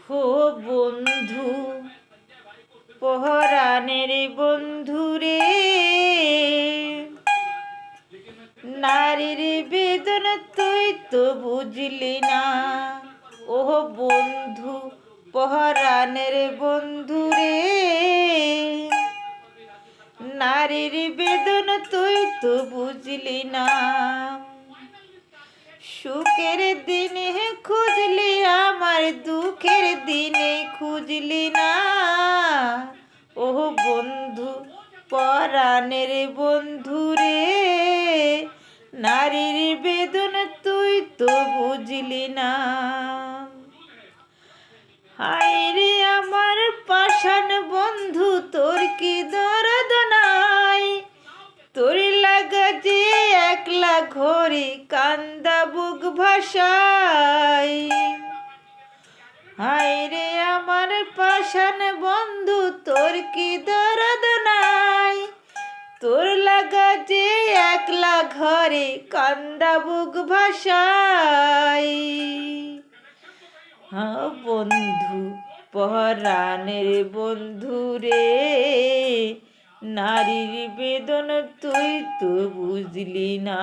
হো বন্ধু, পরাণের বন্ধু রে, নারীর বেদনা তুই তো বুঝলি না। ও বন্ধু, পরাণের বন্ধু রে, নারীর বেদনা তুই তো বুঝলি না। সুখের দিনে খুঁজলি আমার, দুঃখের দিনে খুঁজলি না। ও বন্ধু, পরাণের বন্ধু রে, নারীর বেদনা তুই তো বুঝলি না। হায়রে আমার পাষাণ বন্ধু, তোর কি দরদ নাই? তোর লাগা যে একলা ঘরে কান্দা বুক ভাষাই। হায়রে আমার পাষাণ বন্ধু, তোর কি দরদ নাই? তোর লাগা যে একলা ঘরে কান্দা বুক ভাষাই। হ্যাঁ বন্ধু, পরাণের বন্ধু রে, নারীর বেদনা তুই তো বুঝলি না।